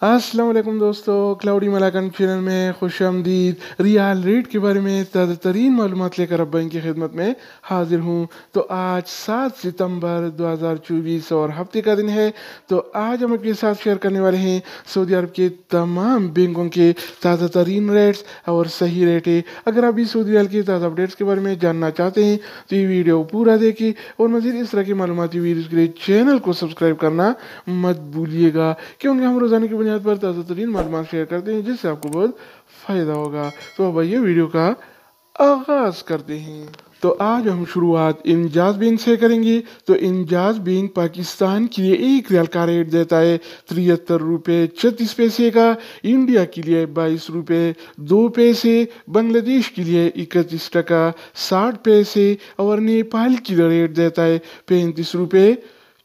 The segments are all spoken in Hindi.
अस्सलाम वालेकुम दोस्तों, क्लाउडी मलाकन चैनल में खुशामदीद। रियाल रेट के बारे में ताज़ा तरीन मालूमात लेकर अब की खिदमत में हाजिर हूँ। तो आज 7 सितंबर 2024 और हफ्ते का दिन है। तो आज हम आपके साथ शेयर करने वाले हैं सऊदी अरब के तमाम बैंकों के ताज़ा तरीन रेट्स और सही रेट है। अगर आप भी सऊदी रियाल के ताज़ा अपडेट्स के बारे में जानना चाहते हैं तो ये वीडियो पूरा देखें और मज़ीद इस तरह की मालूमाती वीडियोज़ के लिए चैनल को सब्सक्राइब करना मत भूलिएगा, क्योंकि हम रोज़ाना की बुनियाद पर ताज़ा तरीन मालूमात शेयर करते हैं जिससे आपको बहुत फ़ायदा होगा। तो अब आइए वीडियो का आगाज़ करते हैं। तो आज हम शुरुआत इंजाज बैंक से करेंगे। तो इंजाज बैंक पाकिस्तान के लिए एक रियाल का रेट देता है 73 रुपये 36 पैसे का, इंडिया के लिए 22 रुपये 2 पैसे, बांग्लादेश के लिए 31 टका 60 पैसे और नेपाल के लिए रेट देता है 35 रुपये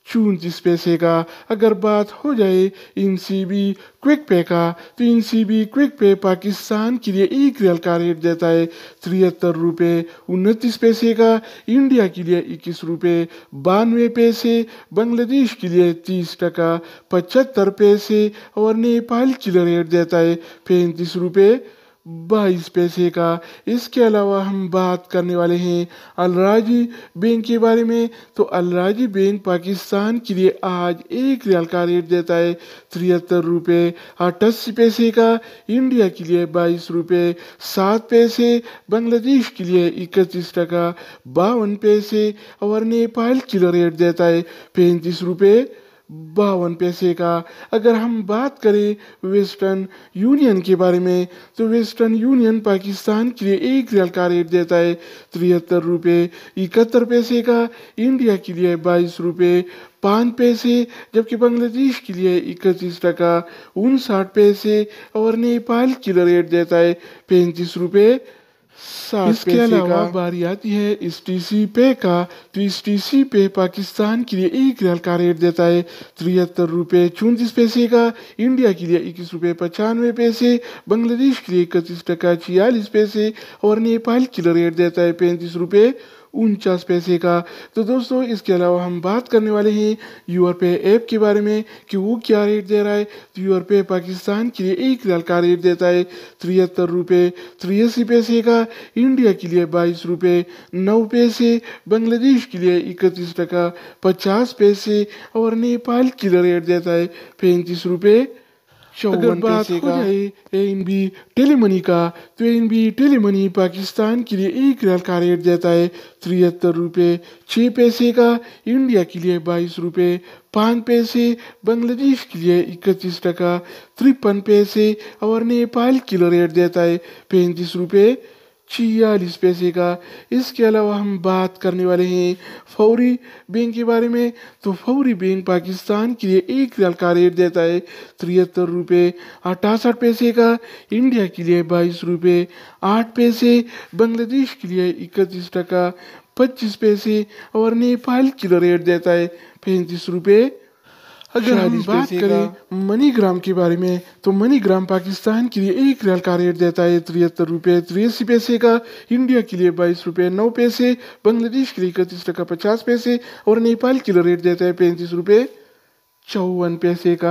34 पैसे का। अगर बात हो जाए इनसीबी क्विक पे का, तो इनसीबी क्विक पे पाकिस्तान के लिए एक रियाल का रेट देता है 73 रुपये 29 पैसे का, इंडिया के लिए 21 रुपये 92 पैसे, बांग्लादेश के लिए 30 टका 75 पैसे और नेपाल के लिए रेट देता है 35 रुपये 22 पैसे का। इसके अलावा हम बात करने वाले हैं अलराजी बैंक के बारे में। तो अलराजी बैंक पाकिस्तान के लिए आज एक रियाल का रेट देता है 73 रुपये 88 पैसे का, इंडिया के लिए 22 रुपये 7 पैसे, बांग्लादेश के लिए 31 टका 52 पैसे और नेपाल के लिए रेट देता है 35 रुपये 52 पैसे का। अगर हम बात करें वेस्टर्न यूनियन के बारे में, तो वेस्टर्न यूनियन पाकिस्तान के लिए एक रियाल का रेट देता है 73 रुपये 71 पैसे का, इंडिया के लिए 22 रुपये 5 पैसे, जबकि बांग्लादेश के लिए 31 टका 59 पैसे और नेपाल के लिए रेट देता है 35 रुपये 60 इसके अलावा बारी आती है इस टीसी पे का। तो इस टीसी पे पाकिस्तान के लिए एक रियाल का रेट देता है 73 रुपये 34 पैसे का, इंडिया के लिए 21 रुपये 95 पैसे, बांग्लादेश के लिए 31 टका 46 पैसे और नेपाल के लिए रेट देता है 35 रुपये 49 पैसे का। तो दोस्तों इसके अलावा हम बात करने वाले हैं यूर पे ऐप के बारे में कि वो क्या रेट दे रहा है। तो यूर पे पाकिस्तान के लिए एक रियाल का रेट देता है 73 रुपये 83 पैसे का, इंडिया के लिए 22 रुपये 9 पैसे, बांग्लादेश के लिए 31 टका 50 पैसे और नेपाल के लिए रेट देता है 35 रुपये 54 पैसे का। एएनबी टेलीमनी का, तो एएनबी टेलीमनी पाकिस्तान के लिए एक रियाल का रेट देता है 73 रुपये 6 पैसे का, इंडिया के लिए 22 रुपये 5 पैसे, बांग्लादेश के लिए 31 टका 53 पैसे और नेपाल के लिए रेट देता है 35 रुपये 46 पैसे का। इसके अलावा हम बात करने वाले हैं फौरी बैंक के बारे में। तो फौरी बैंक पाकिस्तान के लिए एक रियाल का रेट देता है 73 रुपये 68 पैसे का, इंडिया के लिए 22 रुपये 8 पैसे, बांग्लादेश के लिए 31 टका 25 पैसे और नेपाल के लिए रेट देता है 35 रुपये। अगर हम बात करें मनीग्राम के बारे में, तो मनीग्राम पाकिस्तान के लिए एक रियाल का रेट देता है 73 रुपये 83 पैसे का, इंडिया के लिए 22 रुपये 9 पैसे, बांग्लादेश के लिए 31 टका 50 पैसे और नेपाल के लिए रेट देता है 35 रुपये 54 पैसे का।